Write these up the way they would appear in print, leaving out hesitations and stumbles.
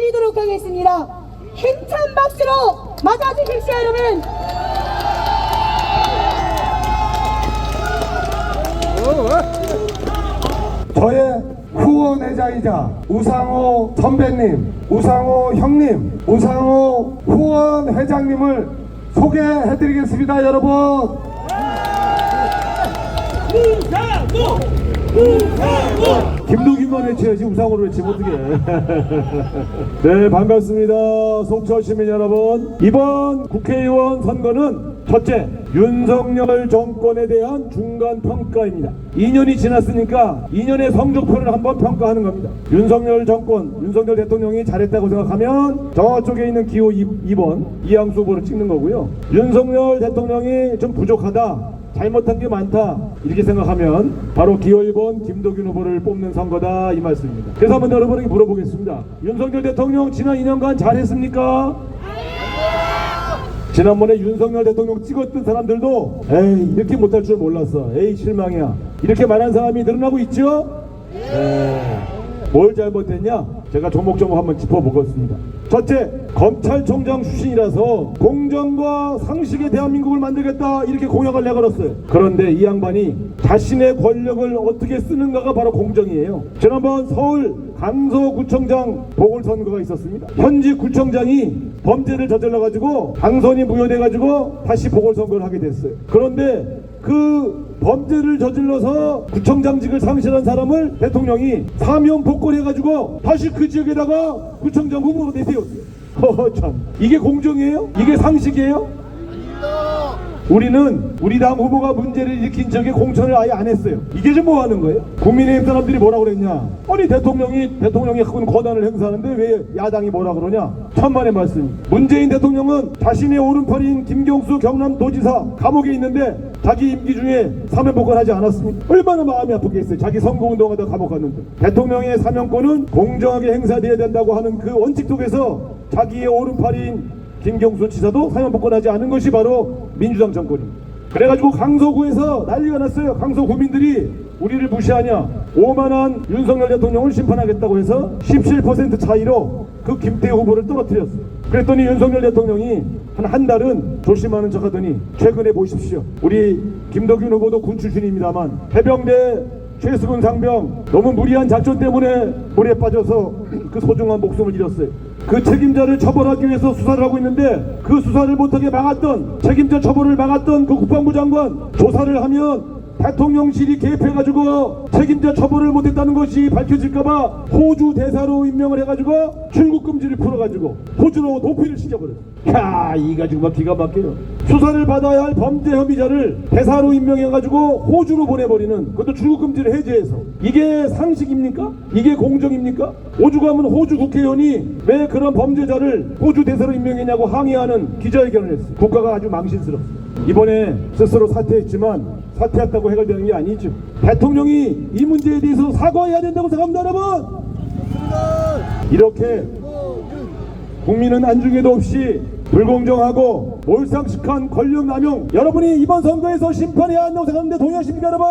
드리도록 하겠습니다. 힘찬 박수로 맞아주십시오, 여러분. 저의 후원회장이자 우상호 선배님, 우상호 형님, 우상호 후원회장님을 소개해드리겠습니다. 여러분, 김도균만 외쳐야지 우상호로 외치면 어떡해. 네, 반갑습니다. 속초 시민 여러분, 이번 국회의원 선거는 첫째, 윤석열 정권에 대한 중간평가입니다. 2년이 지났으니까 2년의 성적표를 한번 평가하는 겁니다. 윤석열 정권, 윤석열 대통령이 잘했다고 생각하면 저쪽에 있는 기호 2번 이양수 후보를 찍는 거고요. 윤석열 대통령이 좀 부족하다, 잘못한 게 많다, 이렇게 생각하면 바로 기호 1번 김도균 후보를 뽑는 선거다, 이 말씀입니다. 그래서 한번 여러분에게 물어보겠습니다. 윤석열 대통령 지난 2년간 잘했습니까? 지난번에 윤석열 대통령 찍었던 사람들도 에이 이렇게 못할 줄 몰랐어, 에이 실망이야, 이렇게 말한 사람이 늘어나고 있죠? 뭘 잘못했냐? 제가 조목조목 한번 짚어보겠습니다. 첫째, 검찰총장 출신이라서 공정과 상식의 대한민국을 만들겠다, 이렇게 공약을 내걸었어요. 그런데 이 양반이 자신의 권력을 어떻게 쓰는가가 바로 공정이에요. 지난번 서울 강서구청장 보궐선거가 있었습니다. 현직 구청장이 범죄를 저질러가지고 당선이 무효돼가지고 다시 보궐선거를 하게 됐어요. 그런데 그 범죄를 저질러서 구청장직을 상실한 사람을 대통령이 사면 복권해가지고 다시 그 지역에다가 구청장 후보로 내세웠어요. 참, 이게 공정이에요? 이게 상식이에요? 우리 당 후보가 문제를 일으킨 적에 공천을 아예 안 했어요. 이게 좀 뭐 하는 거예요? 국민의힘 사람들이 뭐라 그랬냐? 아니 대통령이 그건 권한을 행사하는데 왜 야당이 뭐라 그러냐? 천만의 말씀. 문재인 대통령은 자신의 오른팔인 김경수 경남도지사 감옥에 있는데 자기 임기 중에 사면복권하지 않았습니까? 얼마나 마음이 아프겠어요. 자기 선거운동하다 감옥 갔는데. 대통령의 사면권은 공정하게 행사돼야 된다고 하는 그 원칙 속에서 자기의 오른팔인 김경수 지사도 사면복권하지 않은 것이 바로 민주당 정권입니다. 그래가지고 강서구에서 난리가 났어요. 강서구민들이 우리를 무시하냐, 오만한 윤석열 대통령을 심판하겠다고 해서 17% 차이로 그 김태우 후보를 떨어뜨렸어요. 그랬더니 윤석열 대통령이 한 달은 조심하는 척 하더니 최근에 보십시오. 우리 김도균 후보도 군 출신입니다만 해병대 최수근 상병 너무 무리한 작전 때문에 물에 빠져서 그 소중한 목숨을 잃었어요. 그 책임자를 처벌하기 위해서 수사를 하고 있는데 그 수사를 못하게 막았던, 책임자 처벌을 막았던 그 국방부 장관, 조사를 하면 대통령실이 개입해가지고 책임자 처벌을 못했다는 것이 밝혀질까봐 호주 대사로 임명을 해가지고 출국 금지를 풀어가지고 호주로 도피를 시켜버렸어요. 야, 이가 정말 기가 막혀요. 수사를 받아야 할 범죄 혐의자를 대사로 임명해가지고 호주로 보내버리는, 그것도 출국 금지를 해제해서. 이게 상식입니까? 이게 공정입니까? 오죽하면 호주 국회의원이 왜 그런 범죄자를 호주 대사로 임명했냐고 항의하는 기자회견을 했어요. 국가가 아주 망신스럽습니다. 이번에 스스로 사퇴했지만 사퇴했다고 해결되는 게 아니죠. 대통령이 이 문제에 대해서 사과해야 된다고 생각합니다, 여러분. 이렇게 국민은 안중에도 없이 불공정하고 몰상식한 권력 남용, 여러분이 이번 선거에서 심판해야 한다고 생각하는데 동의하십니까, 여러분?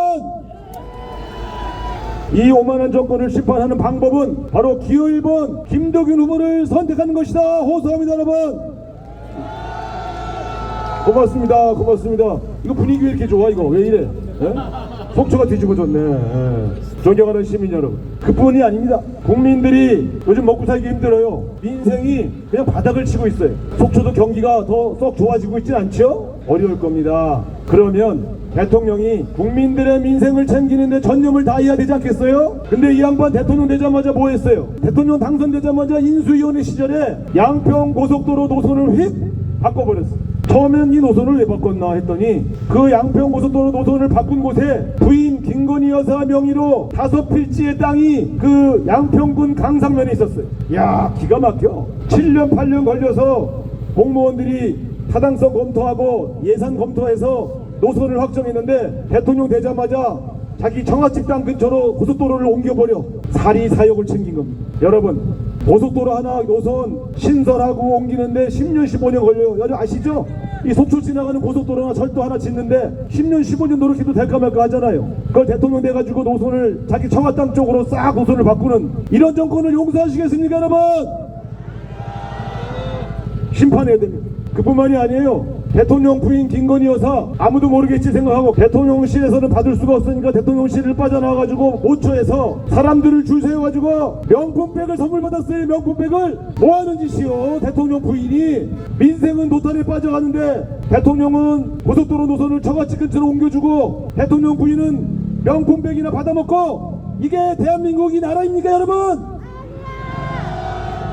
이 오만한 정권을 심판하는 방법은 바로 기호 1번 김도균 후보를 선택하는 것이다. 호소합니다, 여러분. 고맙습니다. 고맙습니다. 이거 분위기 왜 이렇게 좋아? 이거 왜 이래? 에? 속초가 뒤집어졌네. 존경하는 시민 여러분, 그뿐이 아닙니다. 국민들이 요즘 먹고 살기 힘들어요. 민생이 그냥 바닥을 치고 있어요. 속초도 경기가 더 썩 좋아지고 있진 않죠? 어려울 겁니다. 그러면 대통령이 국민들의 민생을 챙기는데 전념을 다해야 되지 않겠어요? 근데 이 양반 대통령 되자마자 뭐 했어요? 대통령 당선되자마자 인수위원회 시절에 양평 고속도로 노선을 휙 바꿔버렸어요. 처음엔 이 노선을 왜 바꿨나 했더니 그 양평 고속도로 노선을 바꾼 곳에 부인 김건희 여사 명의로 5필지의 땅이 그 양평군 강상면에 있었어요. 야, 기가 막혀. 7년 8년 걸려서 공무원들이 타당성 검토하고 예산 검토해서 노선을 확정했는데 대통령 되자마자 자기 청와집 땅 근처로 고속도로를 옮겨버려 사리사욕을 챙긴 겁니다. 여러분, 고속도로 하나 노선 신설하고 옮기는데 10년 15년 걸려요. 여러분 아시죠? 이 속초 지나가는 고속도로나 철도 하나 짓는데 10년 15년 노력해도 될까 말까 하잖아요. 그걸 대통령 돼가지고 노선을 자기 청와 땅 쪽으로 싹 노선을 바꾸는 이런 정권을 용서하시겠습니까, 여러분? 심판해야 됩니다. 그뿐만이 아니에요. 대통령 부인 김건희 여사 아무도 모르겠지 생각하고 대통령실에서는 받을 수가 없으니까 대통령실을 빠져나와가지고 모처에서 사람들을 줄 세워가지고 명품백을 선물 받았어요. 명품백을 뭐하는 짓이요. 대통령 부인이 민생은 도탄에 빠져가는데 대통령은 고속도로 노선을 저같이 근처로 옮겨주고 대통령 부인은 명품백이나 받아먹고 이게 대한민국이 나라입니까 여러분?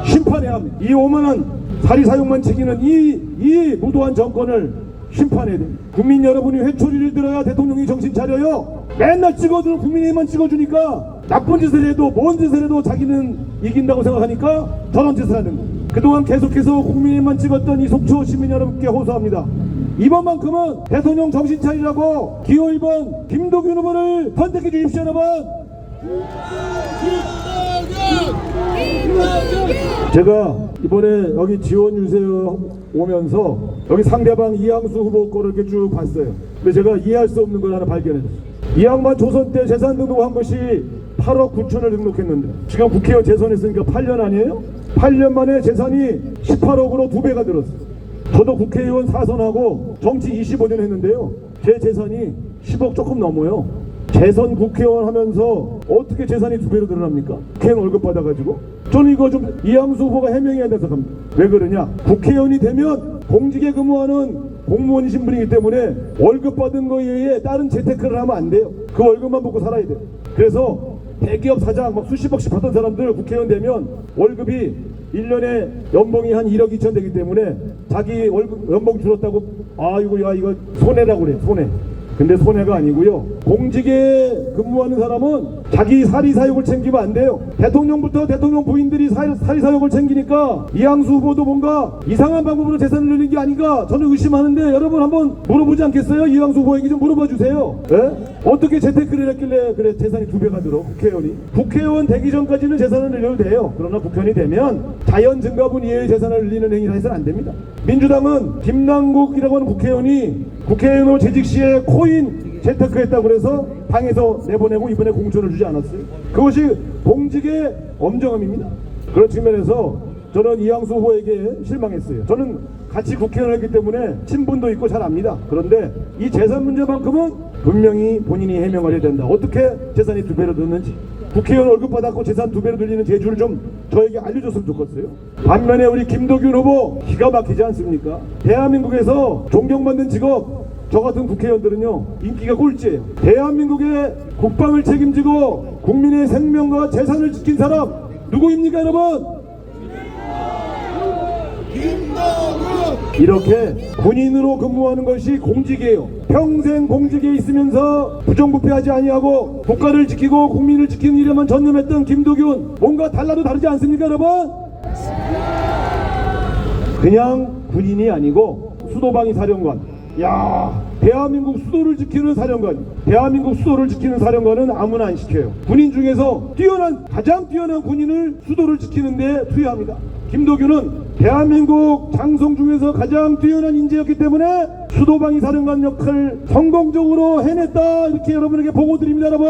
심판해야 합니다. 이 오만한 사리사욕만 챙기는 이 무도한 정권을 심판해야 됩니다. 국민 여러분이 회초리를 들어야 대통령이 정신 차려요. 맨날 찍어주는 국민의힘만 찍어주니까 나쁜 짓을 해도 뭔 짓을 해도 자기는 이긴다고 생각하니까 저런 짓을 하는 거예요. 그동안 계속해서 국민의힘만 찍었던 이 속초 시민 여러분께 호소합니다. 이번만큼은 대통령 정신 차리라고 기호 1번 김도균 후보를 선택해 주십시오 여러분. 제가 이번에 여기 지원 유세 오면서 여기 상대방 이항수 후보 거를 이렇게 쭉 봤어요. 근데 제가 이해할 수 없는 걸 하나 발견했어요. 이 양반 조선 때 재산 등록한 것이 8억 9천을 등록했는데 지금 국회의원 재선했으니까 8년 아니에요? 8년 만에 재산이 18억으로 2배가 늘었어요. 저도 국회의원 4선하고 정치 25년 했는데요. 제 재산이 10억 조금 넘어요. 재선 국회의원 하면서 어떻게 재산이 2배로 늘어납니까? 국회의원 월급 받아가지고. 저는 이거 좀 이항수 후보가 해명해야 된다고 생각합니다. 왜 그러냐? 국회의원이 되면 공직에 근무하는 공무원이신 분이기 때문에 월급 받은 거에 의해 다른 재테크를 하면 안 돼요. 그 월급만 먹고 살아야 돼요. 그래서 대기업 사장 막 수십억씩 받던 사람들 국회의원 되면 월급이 1년에 연봉이 한 1억 2천 되기 때문에 자기 월급 연봉 줄었다고 이거 손해라고 그래. 손해. 근데 손해가 아니고요. 공직에 근무하는 사람은 자기 사리사욕을 챙기면 안 돼요. 대통령부터 대통령 부인들이 사리사욕을 챙기니까 이항수 후보도 뭔가 이상한 방법으로 재산을 늘리는 게 아닌가 저는 의심하는데 여러분 한번 물어보지 않겠어요? 이항수 후보에게 좀 물어봐 주세요. 네? 어떻게 재테크를 했길래 그래 재산이 2배가 늘어? 국회의원이. 국회의원 되기 전까지는 재산을 늘려도 돼요. 그러나 국회의원이 되면 자연 증가분 이외의 재산을 늘리는 행위를 해서는 안 됩니다. 민주당은 김남국이라고 하는 국회의원이 국회의원으로 재직 시에 코인 재테크했다고 그래서 방에서 내보내고 이번에 공천을 주지 않았어요. 그것이 공직의 엄정함입니다. 그런 측면에서 저는 이항수 후보에게 실망했어요. 저는 같이 국회의원을 했기 때문에 친분도 있고 잘 압니다. 그런데 이 재산 문제만큼은 분명히 본인이 해명을 해야 된다. 어떻게 재산이 2배로 늘었는지. 국회의원 월급 받았고 재산 2배로 늘리는 재주를 좀 저에게 알려줬으면 좋겠어요. 반면에 우리 김도균 후보 기가 막히지 않습니까? 대한민국에서 존경받는 직업 저 같은 국회의원들은요 인기가 꼴찌예요. 대한민국의 국방을 책임지고 국민의 생명과 재산을 지킨 사람 누구입니까 여러분? 이렇게 군인으로 근무하는 것이 공직이에요. 평생 공직에 있으면서 부정부패하지 아니하고 국가를 지키고 국민을 지키는 일에만 전념했던 김도균 뭔가 달라도 다르지 않습니까 여러분? 그냥 군인이 아니고 수도방위 사령관. 야, 대한민국 수도를 지키는 사령관. 대한민국 수도를 지키는 사령관은 아무나 안 시켜요. 군인 중에서 가장 뛰어난 군인을 수도를 지키는 데 투여합니다. 김도균은 대한민국 장성 중에서 가장 뛰어난 인재였기 때문에 수도방위 사령관 역할을 성공적으로 해냈다 이렇게 여러분에게 보고 드립니다 여러분.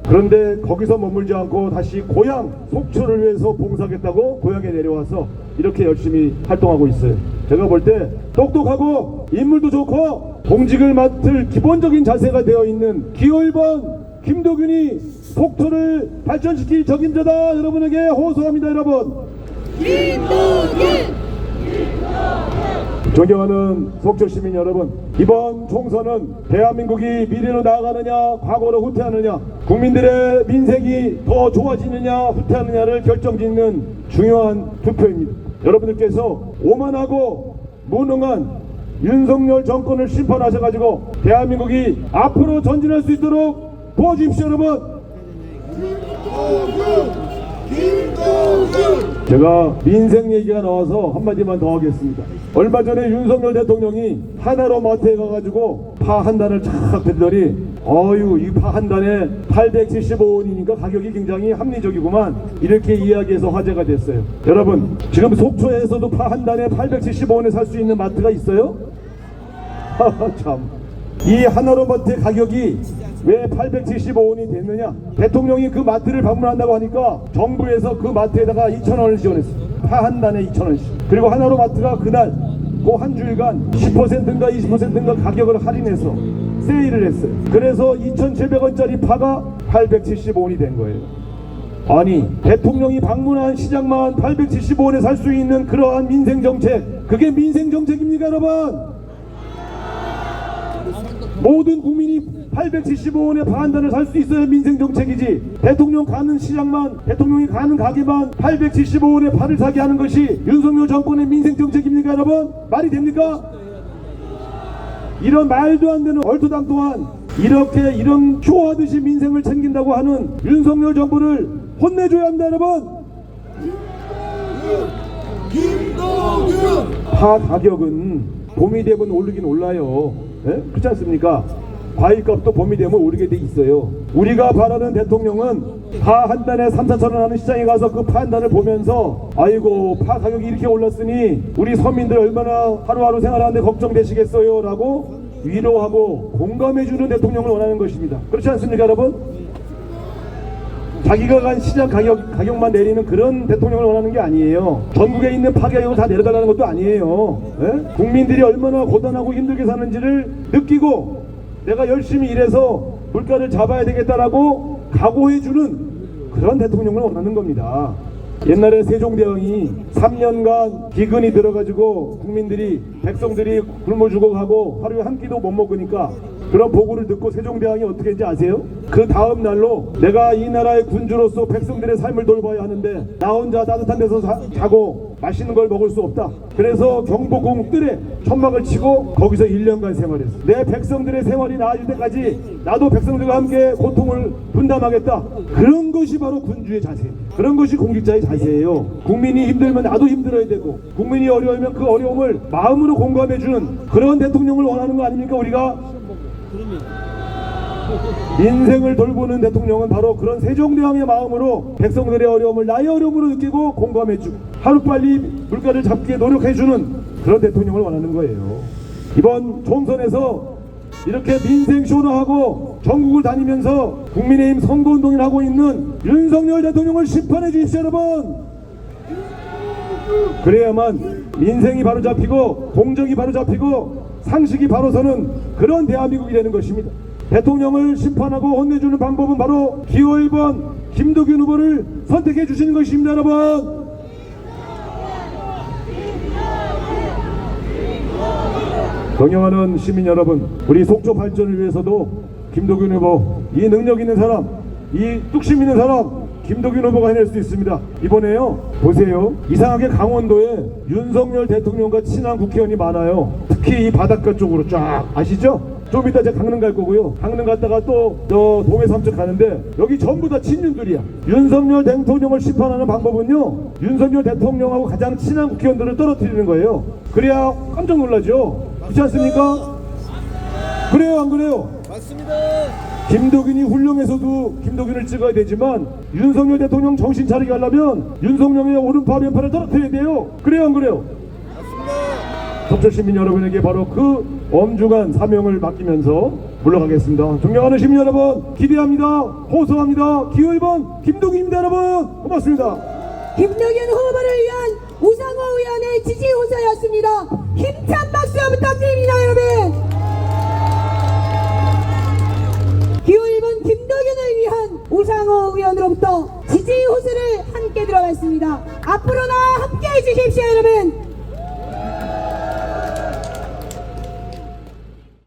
그런데 거기서 머물지 않고 다시 고향 속초를 위해서 봉사하겠다고 고향에 내려와서 이렇게 열심히 활동하고 있어요. 제가 볼 때 똑똑하고 인물도 좋고 공직을 맡을 기본적인 자세가 되어 있는 기호 1번 김도균이 속초를 발전시킬 적임자다 여러분에게 호소합니다 여러분. 존경하는 속초 시민 여러분, 이번 총선은 대한민국이 미래로 나아가느냐 과거로 후퇴하느냐 국민들의 민생이 더 좋아지느냐 후퇴하느냐를 결정짓는 중요한 투표입니다. 여러분들께서 오만하고 무능한 윤석열 정권을 심판하셔가지고 대한민국이 앞으로 전진할 수 있도록 도와주십시오 여러분. 제가 민생 얘기가 나와서 한마디만 더 하겠습니다. 얼마 전에 윤석열 대통령이 하나로 마트에 가가지고 파 한 단을 착 들더니 이 파 한 단에 875원이니까 가격이 굉장히 합리적이구만 이렇게 이야기해서 화제가 됐어요. 여러분 지금 속초에서도 파 한 단에 875원에 살 수 있는 마트가 있어요? 참, 이 하나로 마트의 가격이 왜 875원이 됐느냐? 대통령이 그 마트를 방문한다고 하니까 정부에서 그 마트에다가 2,000원을 지원했어요. 파 한 단에 2,000원씩. 그리고 하나로마트가 그날 그 한 주일간 10%인가 20%인가 가격을 할인해서 세일을 했어요. 그래서 2,700원짜리 파가 875원이 된 거예요. 아니, 대통령이 방문한 시장만 875원에 살 수 있는 그러한 민생정책, 그게 민생정책입니까 여러분? 모든 국민이 875원에 파 한 단을 살 수 있어야 민생정책이지, 대통령 가는 시장만, 대통령이 가는 가게만 875원에 파를 사게 하는 것이 윤석열 정권의 민생정책입니까 여러분? 말이 됩니까? 이런 말도 안 되는 얼토당토한 이렇게 이런 쇼하듯이 민생을 챙긴다고 하는 윤석열 정부를 혼내줘야 합니다 여러분. 파 가격은 봄이 되면 오르긴 올라요. 예? 그렇지 않습니까? 과일값도 봄이 되면 오르게 돼 있어요. 우리가 바라는 대통령은 파 한 단에 3, 4천 원 하는 시장에 가서 그 파 한 단을 보면서 아이고 파 가격이 이렇게 올랐으니 우리 서민들 얼마나 하루하루 생활하는데 걱정되시겠어요 라고 위로하고 공감해주는 대통령을 원하는 것입니다. 그렇지 않습니까 여러분? 자기가 간 시장 가격만 내리는 그런 대통령을 원하는 게 아니에요. 전국에 있는 파 가격을 다 내려달라는 것도 아니에요. 예? 국민들이 얼마나 고단하고 힘들게 사는지를 느끼고 내가 열심히 일해서 물가를 잡아야 되겠다라고 각오해주는 그런 대통령을 원하는 겁니다. 옛날에 세종대왕이 3년간 기근이 들어가지고 국민들이 백성들이 굶어 죽어가고 하루에 한 끼도 못 먹으니까 그런 보고를 듣고 세종대왕이 어떻게 했는지 아세요? 그 다음 날로 내가 이 나라의 군주로서 백성들의 삶을 돌봐야 하는데 나 혼자 따뜻한 데서 자고 맛있는 걸 먹을 수 없다. 그래서 경복궁 뜰에 천막을 치고 거기서 1년간 생활했어. 내 백성들의 생활이 나아질 때까지 나도 백성들과 함께 고통을 분담하겠다. 그런 것이 바로 군주의 자세, 그런 것이 공직자의 자세예요. 국민이 힘들면 나도 힘들어야 되고 국민이 어려우면 그 어려움을 마음으로 공감해주는 그런 대통령을 원하는 거 아닙니까 우리가? 인생을 돌보는 대통령은 바로 그런 세종대왕의 마음으로 백성들의 어려움을 나의 어려움으로 느끼고 공감해주고 하루빨리 물가를 잡게 노력해주는 그런 대통령을 원하는 거예요. 이번 총선에서 이렇게 민생 쇼너하고 전국을 다니면서 국민의힘 선거운동을 하고 있는 윤석열 대통령을 심판해 주십시오 여러분. 그래야만 민생이 바로 잡히고 공정이 바로 잡히고 상식이 바로 서는 그런 대한민국이 되는 것입니다. 대통령을 심판하고 혼내주는 방법은 바로 기호 1번 김도균 후보를 선택해 주시는 것입니다 여러분. 존경하는 시민 여러분, 우리 속초 발전을 위해서도 김도균 후보, 이 능력 있는 사람, 이 뚝심 있는 사람 김도균 후보가 해낼 수 있습니다. 이번에요 보세요, 이상하게 강원도에 윤석열 대통령과 친한 국회의원이 많아요. 특히 이 바닷가 쪽으로 쫙 아시죠? 좀 이따 제가 강릉 갈 거고요. 강릉 갔다가 또 저 동해 삼척 가는데 여기 전부 다 친윤들이야. 윤석열 대통령을 심판하는 방법은요, 윤석열 대통령하고 가장 친한 국회의원들을 떨어뜨리는 거예요. 그래야 깜짝 놀라죠. 그렇지 않습니까? 그래요 안 그래요? 맞습니다. 김도균이 훌륭해서도 김도균을 찍어야 되지만 윤석열 대통령 정신 차리게 하려면 윤석열의 오른팔 왼팔을 떨어뜨려야 돼요. 그래요 안 그래요? 맞습니다. 속초 시민 여러분에게 바로 그 엄중한 사명을 맡기면서 물러가겠습니다. 존경하는 시민 여러분, 기대합니다. 호소합니다. 기호 1번 김도균입니다 여러분. 고맙습니다. 김도균 후보를 위한 우상호 의원의 지지 호소였습니다. 힘찬 박수 부탁드립니다 여러분. 기호 1번 김도균을 위한 우상호 의원으로부터 지지 호소를 함께 들어갔습니다. 앞으로나 함께 해주십시오 여러분.